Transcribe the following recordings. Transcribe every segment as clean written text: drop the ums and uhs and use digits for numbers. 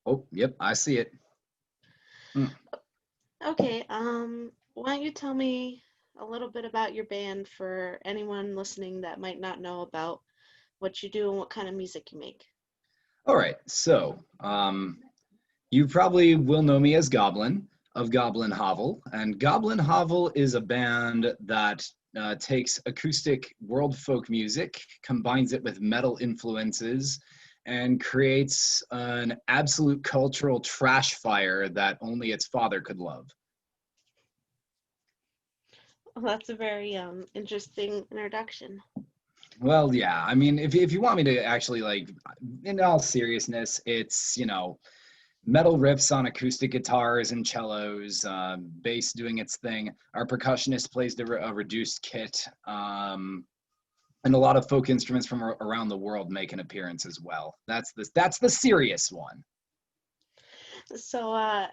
Oh, yep, I see it. Mm. Okay, why don't you tell me a little bit about your band for anyone listening that might not know about what you do and what kind of music you make? All right, so you probably will know me as Goblin of Goblin Hovel, and Goblin Hovel is a band that takes acoustic world folk music, combines it with metal influences, and creates an absolute cultural trash fire that only its father could love. Well, that's a very interesting introduction. Well, yeah. I mean, if you want me to actually like, in all seriousness, it's metal riffs on acoustic guitars and cellos, bass doing its thing. Our percussionist plays a reduced kit, and a lot of folk instruments from around the world make an appearance as well. That's the serious one. So,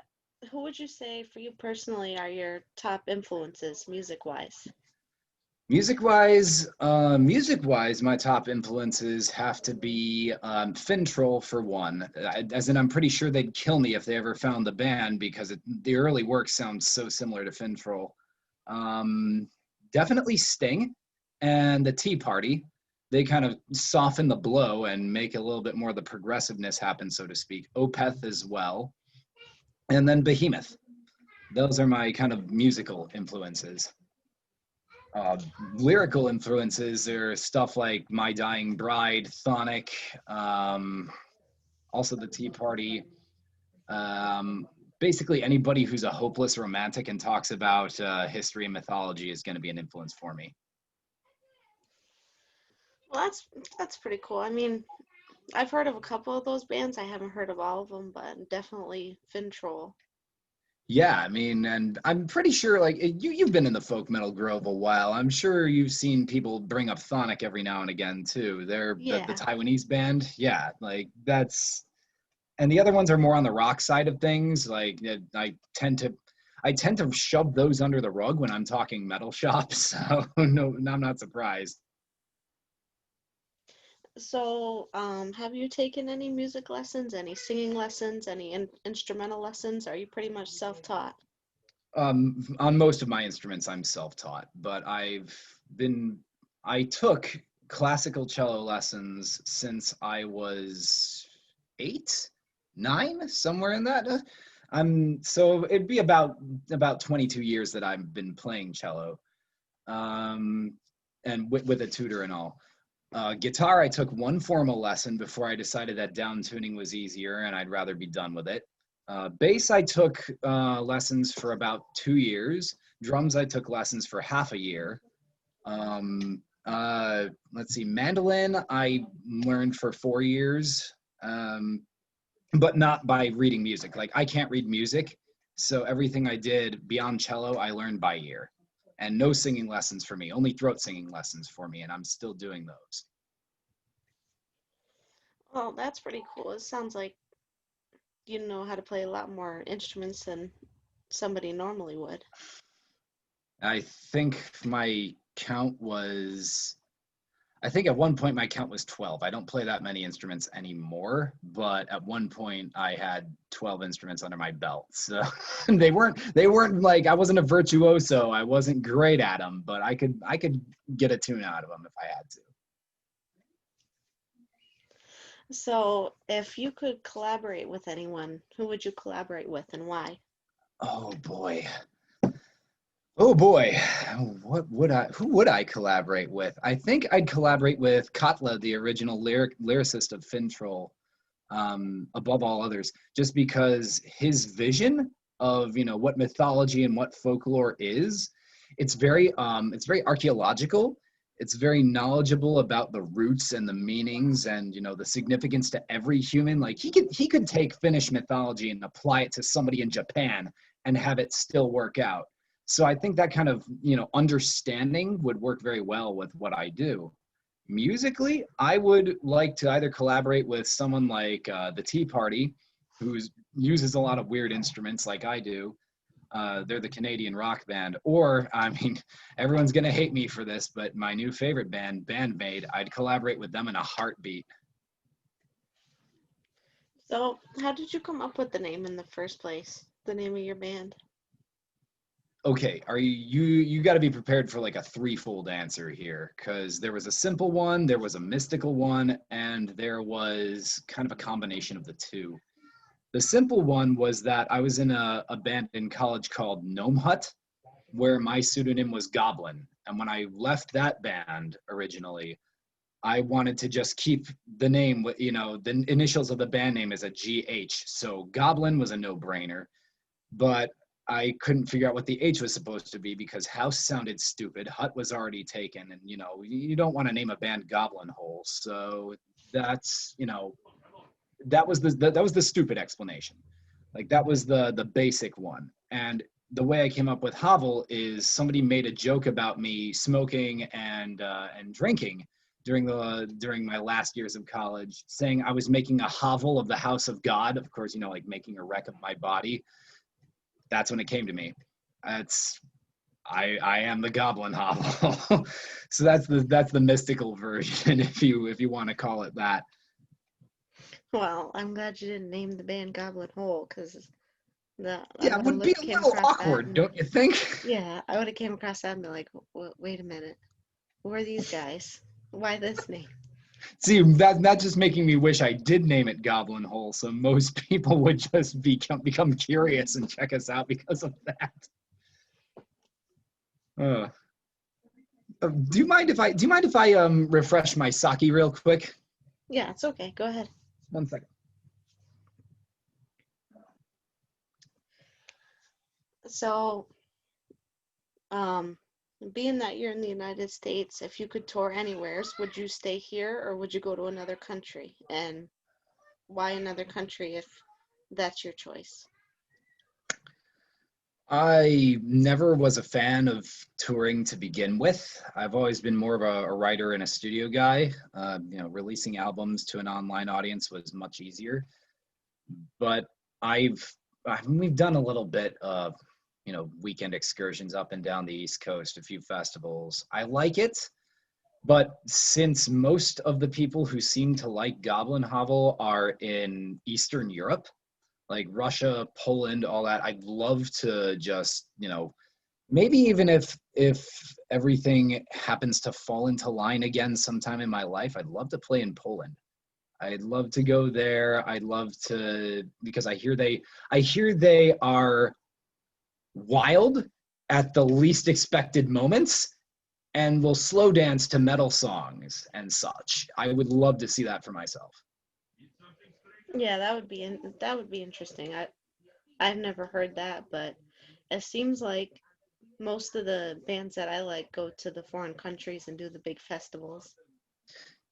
who would you say for you personally are your top influences music-wise? Music wise, my top influences have to be Fintroll for one. As in, I'm pretty sure they'd kill me if they ever found the band because the early work sounds so similar to Fintroll. Um, Definitely Sting and the Tea Party. They kind of soften the blow and make a little bit more of the progressiveness happen, so to speak. Opeth as well, and then Behemoth. Those are my kind of musical influences. uh, Lyrical influences are stuff like My Dying Bride, Thonic, um, also the Tea Party. Um, Basically, anybody who's a hopeless romantic and talks about history and mythology is going to be an influence for me. Well, that's pretty cool. I mean, I've heard of a couple of those bands. I haven't heard of all of them, but definitely Fintroll. Yeah, I mean, and I'm pretty sure like you've been in the folk metal grove a while. I'm sure you've seen people bring up Thonic every now and again too. They're the Yeah. Taiwanese band. Yeah, like that's and the other ones are more on the rock side of things. Like I tend to shove those under the rug when I'm talking metal shops. So no, I'm not surprised. So, have you taken any music lessons, any singing lessons, any instrumental lessons? Are you pretty much self-taught? On most of my instruments, I'm self-taught, but been I took classical cello lessons since I was 8, 9, somewhere in that. So it'd be about 22 years that I've been playing cello, um, and with a tutor and all. Guitar, I took one formal lesson before I decided that down tuning was easier and I'd rather be done with it. Bass, I took lessons for about 2 years. Drums, I took lessons for half a year. Let's see, mandolin, I learned for 4 years, but not by reading music. Like, I can't read music, so everything I did beyond cello, I learned by ear. And no singing lessons for me, only throat singing lessons for me, and I'm still doing those. Well, that's pretty cool. It sounds like you know how to play a lot more instruments than somebody normally would. I think my count was, I think at one point my count was 12. I don't play that many instruments anymore, but at one point I had 12 instruments under my belt. So they weren't like, I wasn't a virtuoso. I wasn't great at them, but I could get a tune out of them if I had to. So, if you could collaborate with anyone, who would you collaborate with and why? Oh boy. Oh boy, who would I collaborate with? I think I'd collaborate with Katla, the original lyricist of Fintroll, above all others, just because his vision of what mythology and what folklore is, it's very archaeological. It's very knowledgeable about the roots and the meanings and the significance to every human. Like he could take Finnish mythology and apply it to somebody in Japan and have it still work out. So I think that kind of understanding would work very well with what I do. Musically, I would like to either collaborate with someone like the Tea Party, who uses a lot of weird instruments like I do. They're the Canadian rock band. Or, I mean, everyone's going to hate me for this, but my new favorite band, Bandmade, I'd collaborate with them in a heartbeat. So, how did you come up with the name in the first place? The name of your band? Okay, are you got to be prepared for like a threefold answer here, because there was a simple one, there was a mystical one, and there was kind of a combination of the two. The simple one was that I was in a band in college called Gnome Hut, where my pseudonym was Goblin. And when I left that band originally, I wanted to just keep the name, the initials of the band name is a GH. So Goblin was a no-brainer, but I couldn't figure out what the H was supposed to be because House sounded stupid. Hut was already taken, and you don't want to name a band Goblin Hole. So that's that was the stupid explanation. Like that was the basic one. And the way I came up with Hovel is somebody made a joke about me smoking and drinking during my last years of college, saying I was making a hovel of the house of God. Of course, like making a wreck of my body. That's when it came to me. That's I am the Goblin Hovel. So that's the mystical version, if you want to call it that. Well, I'm glad you didn't name the band Goblin Hole, because I Yeah, it would have would be a came little across that awkward, and don't you think? yeah, I would have came across that and be like, wait a minute, who are these guys? Why this name? See, that's just making me wish I did name it Goblin Hole, so most people would just become curious and check us out because of that. Uh, do you mind if I refresh my sake real quick? Yeah, it's okay. Go ahead. 1 second. So, um, being that you're in the United States, if you could tour anywhere, would you stay here or would you go to another country? And why another country if that's your choice? I never was a fan of touring to begin with. I've always been more of a writer and a studio guy. Releasing albums to an online audience was much easier. But I've, we've done a little bit of weekend excursions up and down the East Coast, a few festivals. I like it, but since most of the people who seem to like Goblin Hovel are in Eastern Europe, like Russia, Poland, all that, I'd love to just, maybe even if everything happens to fall into line again sometime in my life, I'd love to play in Poland. I'd love to go there. I'd love to, because I hear they are wild at the least expected moments and will slow dance to metal songs and such. I would love to see that for myself. Yeah, that would be interesting. I've never heard that, but it seems like most of the bands that I like go to the foreign countries and do the big festivals.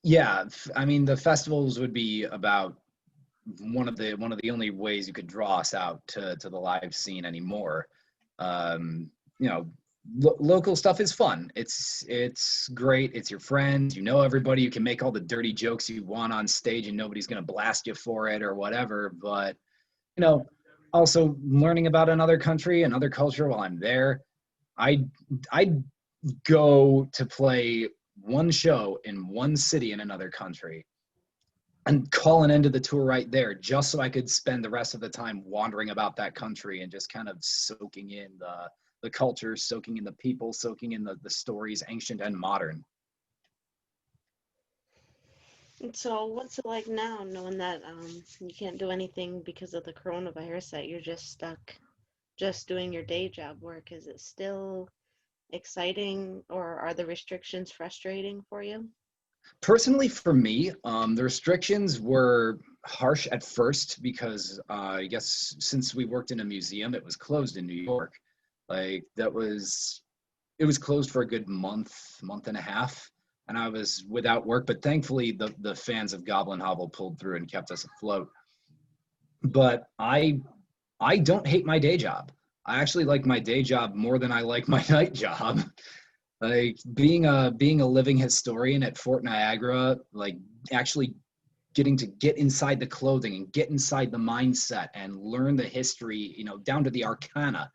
Yeah, I mean the festivals would be about one of the only ways you could draw us out to the live scene anymore. Um, you know, local stuff is fun. It's great. It's your friends. You know everybody. You can make all the dirty jokes you want on stage, and nobody's gonna blast you for it or whatever. But you know, also learning about another country, another culture while I'm there. I I'd go to play one show in one city in another country and call an end to the tour right there, just so I could spend the rest of the time wandering about that country and just kind of soaking in the culture, soaking in the people, soaking in the stories, ancient and modern. And so, what's it like now, knowing that you can't do anything because of the coronavirus, that you're just stuck just doing your day job work? Is it still exciting, or are the restrictions frustrating for you? Personally, for me, the restrictions were harsh at first because I guess since we worked in a museum, it was closed in New York. Like it was closed for a good month and a half, and I was without work. But thankfully, the fans of Goblin Hovel pulled through and kept us afloat. But I don't hate my day job. I actually like my day job more than I like my night job. Like being a living historian at Fort Niagara, like actually getting to get inside the clothing and get inside the mindset and learn the history, down to the arcana,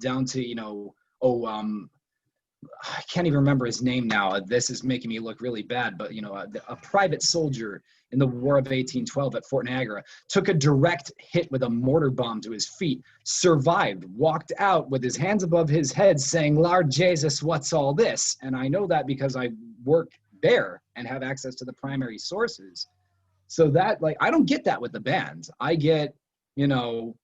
down to, oh, I can't even remember his name now. This is making me look really bad, but you know, a private soldier in the War of 1812 at Fort Niagara took a direct hit with a mortar bomb to his feet, survived, walked out with his hands above his head saying, Lord Jesus, what's all this? And I know that because I work there and have access to the primary sources. So that, like, I don't get that with the bands. I get, you know,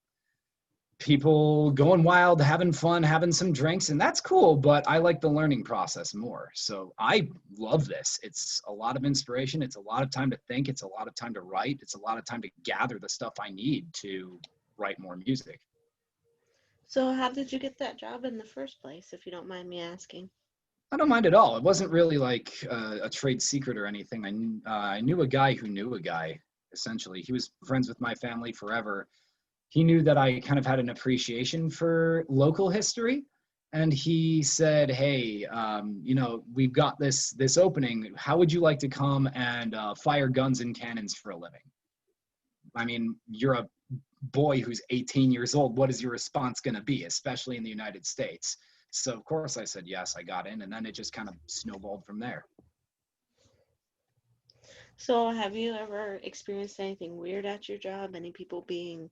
people going wild, having fun, having some drinks, and that's cool, but I like the learning process more. So I love this. It's a lot of inspiration. It's a lot of time to think. It's a lot of time to write. It's a lot of time to gather the stuff I need to write more music. So how did you get that job in the first place, if you don't mind me asking? I don't mind at all. It wasn't really like a trade secret or anything. I knew a guy who knew a guy, essentially. He was friends with my family forever. He knew that I kind of had an appreciation for local history. And he said, hey, you know, we've got this opening. How would you like to come and fire guns and cannons for a living? I mean, you're a boy who's 18 years old. What is your response going to be, especially in the United States? So, of course, I said yes. I got in, and then it just kind of snowballed from there. So have you ever experienced anything weird at your job? Any people being,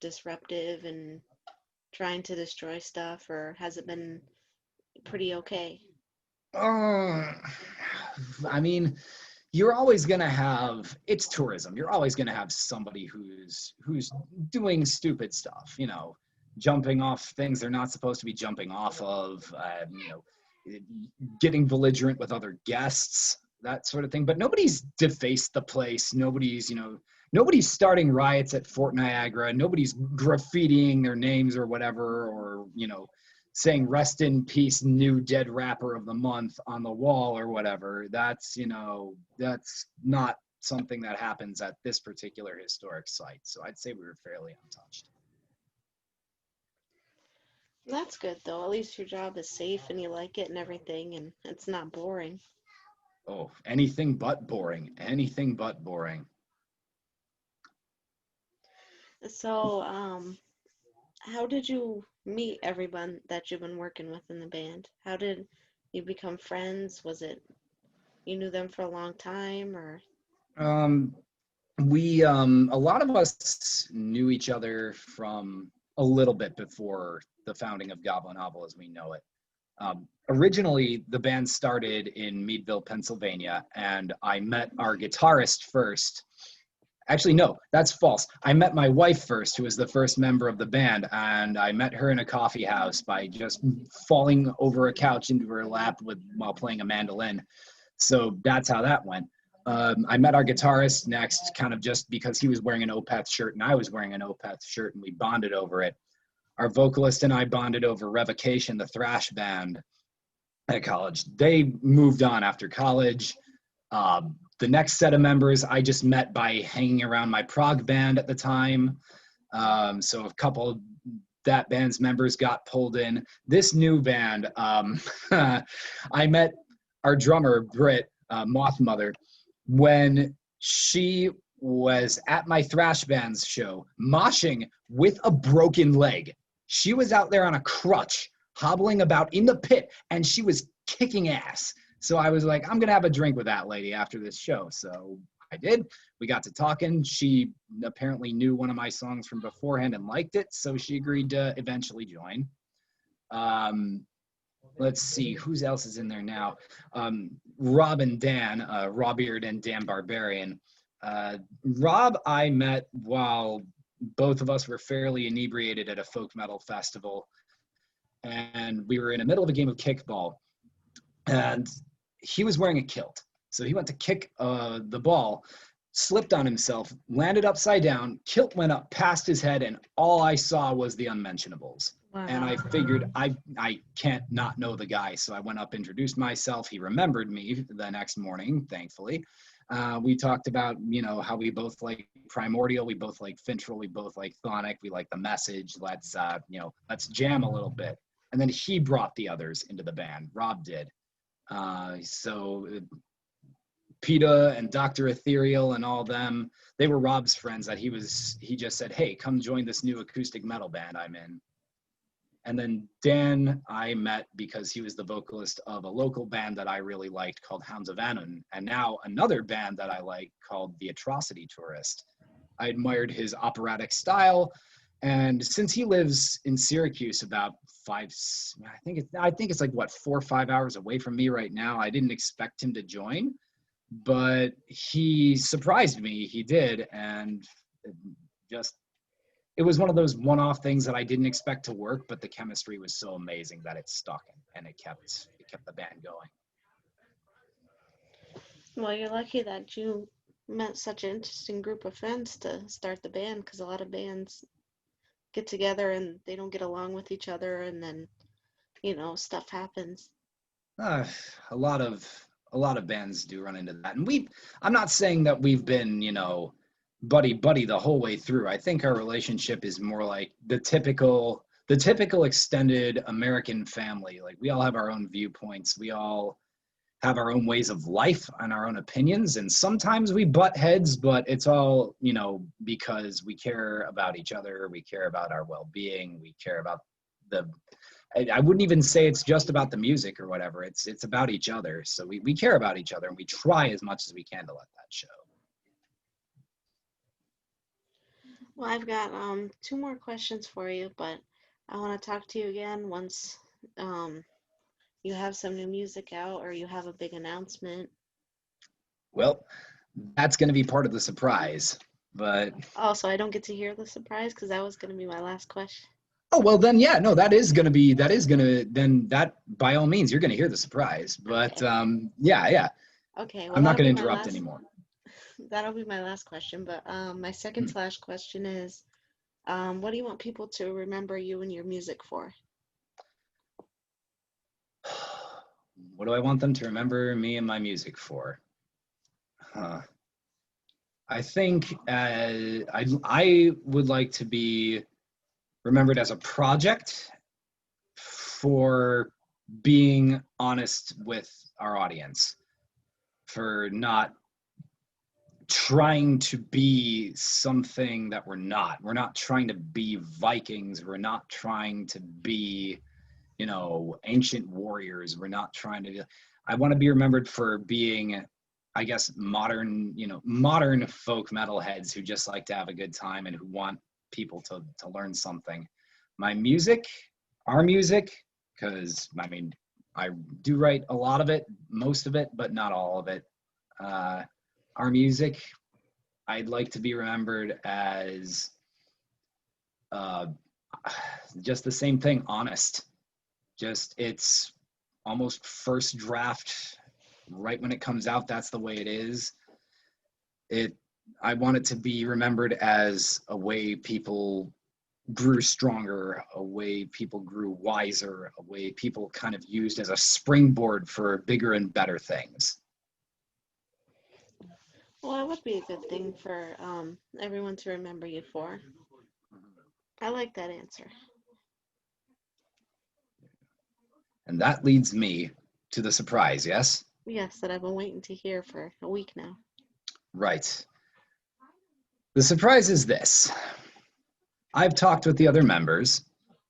disruptive and trying to destroy stuff, or has it been pretty okay? Uh, I mean, you're always going to have, it's tourism. You're always going to have somebody who's doing stupid stuff, you know, jumping off things they're not supposed to be jumping off of, you know, getting belligerent with other guests, that sort of thing. But nobody's defaced the place. Nobody's, you know, nobody's starting riots at Fort Niagara. Nobody's graffitiing their names or whatever, or, you know, saying rest in peace, new dead rapper of the month on the wall or whatever. That's, you know, that's not something that happens at this particular historic site. So I'd say we were fairly untouched. That's good though. At least your job is safe and you like it and everything, and it's not boring. Oh, anything but boring. Anything but boring. So, how did you meet everyone that you've been working with in the band? How did you become friends? Was it you knew them for a long time, or? Um, a lot of us knew each other from a little bit before the founding of Goblin Hovel as we know it. Originally, the band started in Meadville, Pennsylvania, and I met our guitarist first. Actually, no, that's false. I met my wife first, who was the first member of the band, and I met her in a coffee house by just falling over a couch into her lap while playing a mandolin. So that's how that went. I met our guitarist next, kind of just because he was wearing an Opeth shirt and I was wearing an Opeth shirt, and we bonded over it. Our vocalist and I bonded over Revocation, the thrash band at college. They moved on after college. The next set of members I just met by hanging around my prog band at the time. So a couple of that band's members got pulled in. This new band, I met our drummer, Britt, Moth Mother, when she was at my thrash band's show, moshing with a broken leg. She was out there on a crutch, hobbling about in the pit, and she was kicking ass. So I was like, I'm going to have a drink with that lady after this show. So I did. We got to talking. She apparently knew one of my songs from beforehand and liked it, so she agreed to eventually join. Let's see, who else is in there now? Rob and Dan, Robbeard and Dan Barbarian. Rob I met while both of us were fairly inebriated at a folk metal festival, and we were in the middle of a game of kickball, and he was wearing a kilt. So he went to kick the ball, slipped on himself, landed upside down, kilt went up past his head, and all I saw was the unmentionables. And I Wow. figured I can't not know the guy. So I went up, introduced myself. He remembered me the next morning, thankfully. We talked about, you know, how we both like Primordial, we both like Fintrol, we both like Thonic, we like the message. Let's, you know, let's jam a little bit. And then he brought the others into the band. Rob did. So PETA and Dr. Ethereal and all them, they were Rob's friends that he just said, hey, come join this new acoustic metal band I'm in. And then Dan, I met because he was the vocalist of a local band that I really liked called Hounds of Annan, and now another band that I like called The Atrocity Tourist. I admired his operatic style, and since he lives in Syracuse about I think it's like what, 4 or 5 hours away from me right now. I didn't expect him to join, but he surprised me. He did, and just it was one of those one-off things that I didn't expect to work, but the chemistry was so amazing that it stuck and it kept the band going. Well, you're lucky that you met such an interesting group of friends to start the band, because a lot of bands get together and they don't get along with each other, and then stuff happens. Uh, a lot of bands do run into that, and I'm not saying that we've been buddy the whole way through. I think our relationship is more like the typical extended American family. Like, we all have our own viewpoints, we all have our own ways of life and our own opinions, and sometimes we butt heads, but it's all because we care about each other, we care about our well-being, we care about I wouldn't even say it's just about the music or whatever. It's about each other. So we care about each other, and we try as much as we can to let that show. Well, I've got 2 more questions for you, but I want to talk to you again once you have some new music out or you have a big announcement. Well, that's going to be part of the surprise, but... Oh, so I don't get to hear the surprise? Because that was going to be my last question. Oh, well then, yeah, no, then that, by all means, you're going to hear the surprise, but okay. yeah. Okay, well, I'm not going to interrupt anymore. That'll be my last question, but my second slash question is, what do you want people to remember you and your music for? What do I want them to remember me and my music for? I think I would like to be remembered as a project for being honest with our audience, for not trying to be something that we're not. We're not trying to be Vikings. We're not trying to be, ancient warriors. We're not trying to. I want to be remembered for being, I guess, modern folk metalheads who just like to have a good time and who want people to learn something. My music, our music, because I do write a lot of it, most of it, but not all of it. Our music, I'd like to be remembered as just the same thing, honest. Just, it's almost first draft, right when it comes out, that's the way it is. I want it to be remembered as a way people grew stronger, a way people grew wiser, a way people kind of used as a springboard for bigger and better things. Well, that would be a good thing for everyone to remember you for. I like that answer. And that leads me to the surprise, yes? Yes, that I've been waiting to hear for a week now. Right. The surprise is this. I've talked with the other members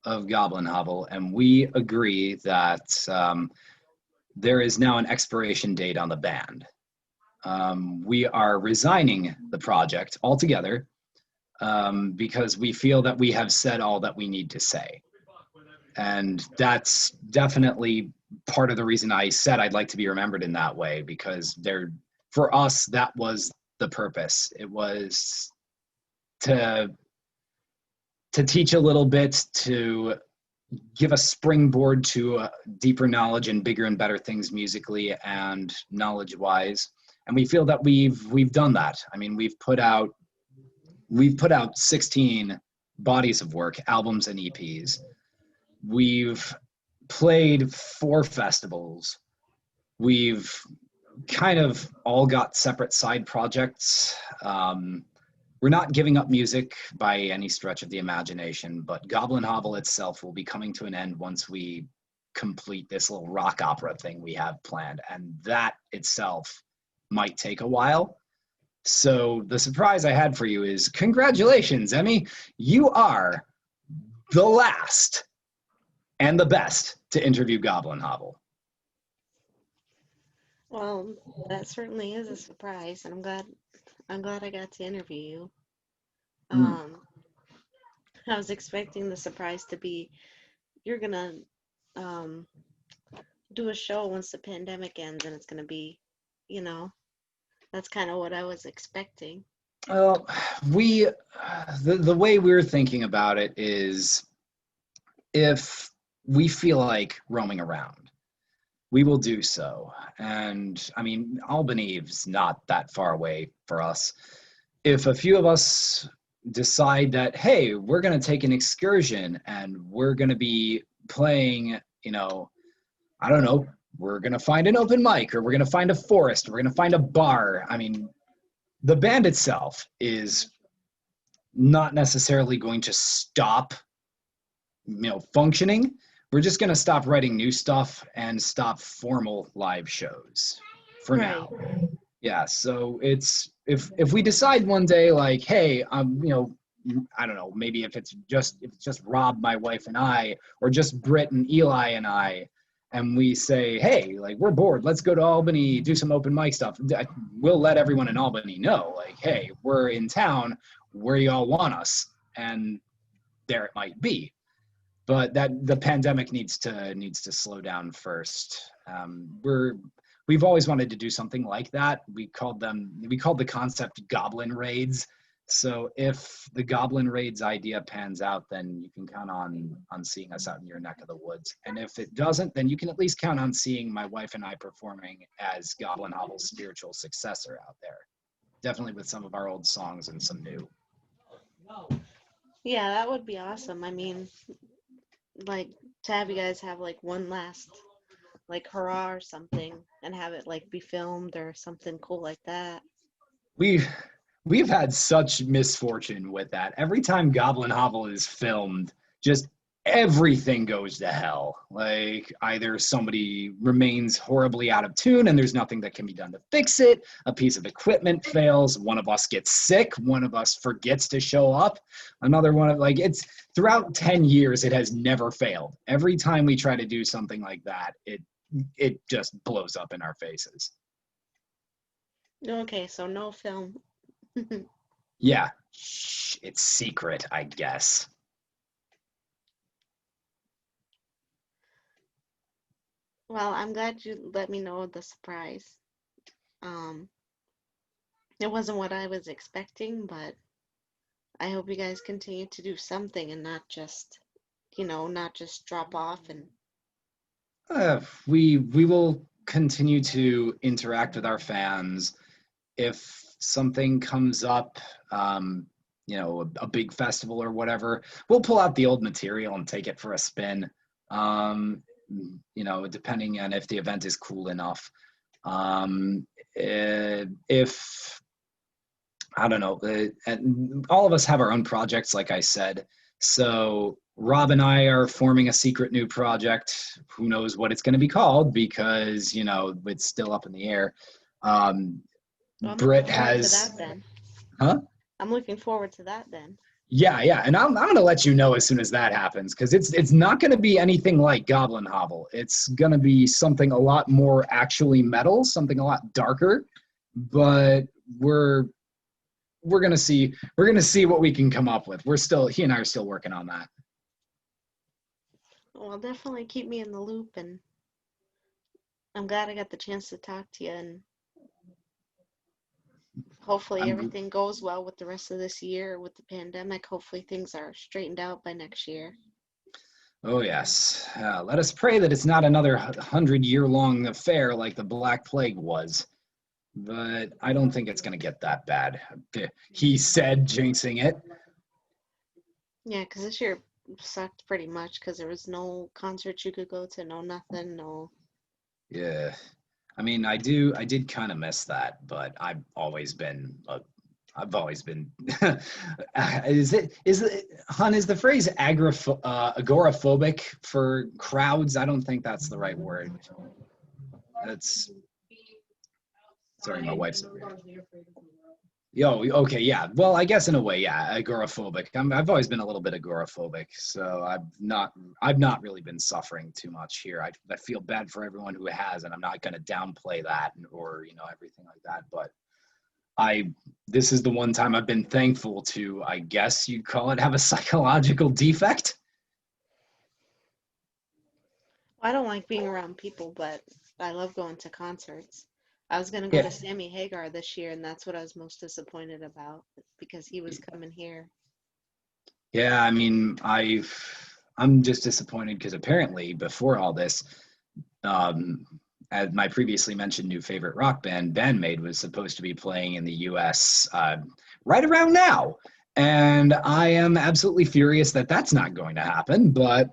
of Goblin Hovel, and we agree that there is now an expiration date on the band. We are resigning the project altogether because we feel that we have said all that we need to say. And that's definitely part of the reason I said I'd like to be remembered in that way, because for us, that was the purpose. It was to teach a little bit, to give a springboard to deeper knowledge and bigger and better things musically and knowledge-wise. And we feel that we've done that. I mean, we've put out 16 bodies of work, albums and EPs. We've played 4 festivals. We've kind of all got separate side projects. We're not giving up music by any stretch of the imagination, but Goblin Hovel itself will be coming to an end once we complete this little rock opera thing we have planned. And that itself might take a while. So the surprise I had for you is, congratulations, Emmy. You are the last and the best to interview Goblin Hovel. Well, that certainly is a surprise, and I'm glad I got to interview you. Mm. Um, I was expecting the surprise to be you're gonna um do a show once the pandemic ends, and it's gonna be, you know, that's kind of what I was expecting. Well, the way we're thinking about it is if we feel like roaming around, we will do so. And I mean, Albany is not that far away for us. If a few of us decide that, hey, we're going to take an excursion and we're going to be playing, I don't know, we're going to find an open mic or we're going to find a forest, we're going to find a bar. I mean, the band itself is not necessarily going to stop, functioning. We're just going to stop writing new stuff and stop formal live shows for Right. now. Yeah, so it's if we decide one day like, hey, I don't know, maybe if it's just Rob, my wife, and I, or just Britt and Eli and I, and we say, hey, like we're bored, let's go to Albany, do some open mic stuff. We'll let everyone in Albany know, like, hey, we're in town, where y'all want us, and there it might be. But that the pandemic needs to slow down first. We've always wanted to do something like that. We called the concept Goblin Raids. So if the Goblin Raids idea pans out, then you can count on seeing us out in your neck of the woods. And if it doesn't, then you can at least count on seeing my wife and I performing as Goblin Hovel's spiritual successor out there. Definitely with some of our old songs and some new. Yeah, that would be awesome. I mean, like to have you guys have like one last like hurrah or something and have it like be filmed or something cool like that. We've we've had such misfortune with that. Every time Goblin Hovel is filmed, just everything goes to hell. Like either somebody remains horribly out of tune and there's nothing that can be done to fix it, a piece of equipment fails, one of us gets sick, one of us forgets to show up, another one of like it's throughout 10 years it has never failed. Every time we try to do something like that, it just blows up in our faces. Okay, so no film. Yeah, shh, it's secret, I guess. Well, I'm glad you let me know the surprise. Um, it wasn't what I was expecting, but I hope you guys continue to do something and not just drop off and We will continue to interact with our fans. If something comes up, a big festival or whatever, we'll pull out the old material and take it for a spin. Depending on if the event is cool enough. If I don't know. And all of us have our own projects, like I said. So Rob and I are forming a secret new project. Who knows what it's going to be called because, it's still up in the air. Um, well, I'm looking Britt forward to has, that then. huh? I'm looking forward to that then. Yeah, yeah. And I'm going to let you know as soon as that happens because it's not going to be anything like Goblin Hovel. It's going to be something a lot more actually metal, something a lot darker. But we're gonna see what we can come up with. He and I are still working on that. Well, definitely keep me in the loop, and I'm glad I got the chance to talk to you, and hopefully I'm everything goes well with the rest of this year with the pandemic. Hopefully things are straightened out by next year. Oh yes. Let us pray that it's not another 100-year-long affair like the Black Plague was. But I don't think it's gonna get that bad. He said, jinxing it. Yeah, because this year sucked pretty much because there was no concerts you could go to, no nothing, no. Yeah. I mean, I did kind of miss that, but I've always been. Is the phrase agoraphobic for crowds? I don't think that's the right word. That's sorry, my wife's over here. Yo, okay, yeah. Well, I guess in a way, yeah, agoraphobic. I've always been a little bit agoraphobic, so I've not really been suffering too much here. I feel bad for everyone who has, and I'm not going to downplay that or everything like that. But I this is the one time I've been thankful to, I guess you'd call it, have a psychological defect. I don't like being around people, but I love going to concerts. I was gonna go Yeah, to Sammy Hagar this year, and that's what I was most disappointed about because he was coming here. yeah. I mean, I'm just disappointed because apparently before all this, um, as my previously mentioned new favorite rock band, Bandmate, was supposed to be playing in the U.S. Right around now, and I am absolutely furious that that's not going to happen. But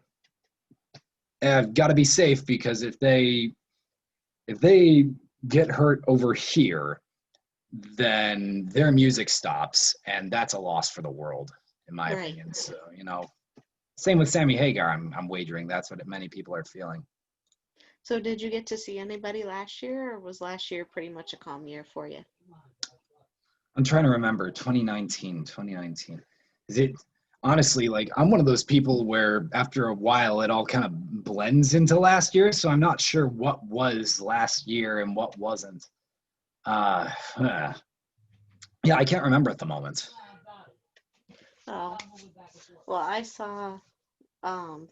I've got to be safe because if they get hurt over here, then their music stops, and that's a loss for the world, in my Right. opinion. So same with Sammy Hagar. I'm wagering that's what many people are feeling. So did you get to see anybody last year, or was last year pretty much a calm year for you? I'm trying to remember 2019. Is it honestly like I'm one of those people where after a while it all kind of blends into last year, so I'm not sure what was last year and what wasn't. Uh, huh. Yeah, I can't remember at the moment. Oh, well, I saw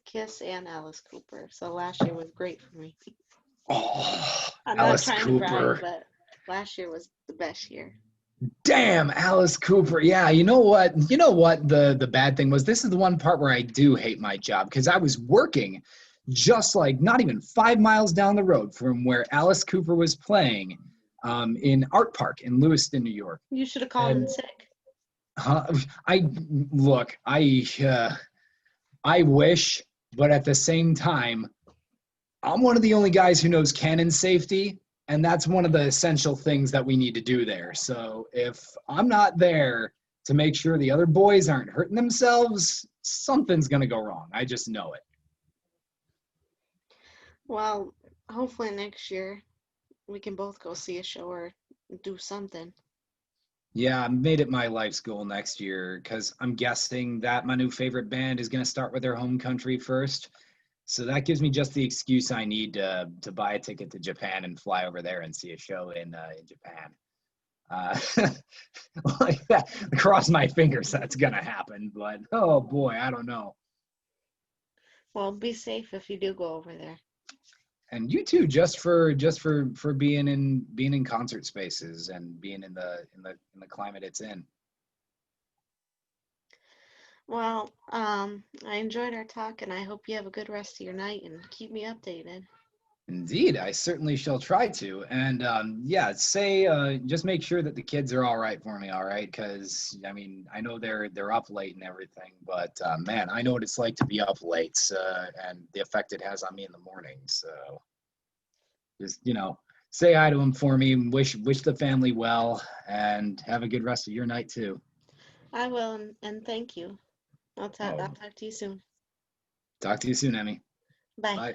Kiss and Alice Cooper, so last year was great for me. Oh, I'm not Alice trying to brag, Cooper. but last year was the best year. Damn, Alice Cooper. Yeah, you know what? You know what the bad thing was? This is the one part where I do hate my job because I was working just like not even 5 miles down the road from where Alice Cooper was playing in Art Park in Lewiston, New York. You should have called in And sick. uh, I look, I wish, but at the same time, I'm one of the only guys who knows cannon safety, and that's one of the essential things that we need to do there. So if I'm not there to make sure the other boys aren't hurting themselves, something's going to go wrong. I just know it. Well, hopefully next year we can both go see a show or do something. Yeah, I made it my life's goal next year because I'm guessing that my new favorite band is going to start with their home country first. So that gives me just the excuse I need to buy a ticket to Japan and fly over there and see a show in Japan. Uh, like that. Cross my fingers that's gonna happen, but oh boy, I don't know. Well, be safe if you do go over there. And you too, just for being in concert spaces and being in the climate it's in. Well, I enjoyed our talk and I hope you have a good rest of your night and keep me updated. Indeed, I certainly shall try to. And yeah, say just make sure that the kids are all right for me, all right? Because I mean, I know they're up late and everything, but man, I know what it's like to be up late and the effect it has on me in the morning. So just say hi to them for me. Wish the family well, and have a good rest of your night too. I will, and thank you. I'll Oh, talk to you soon. talk to you soon, Emmy. Bye. Bye.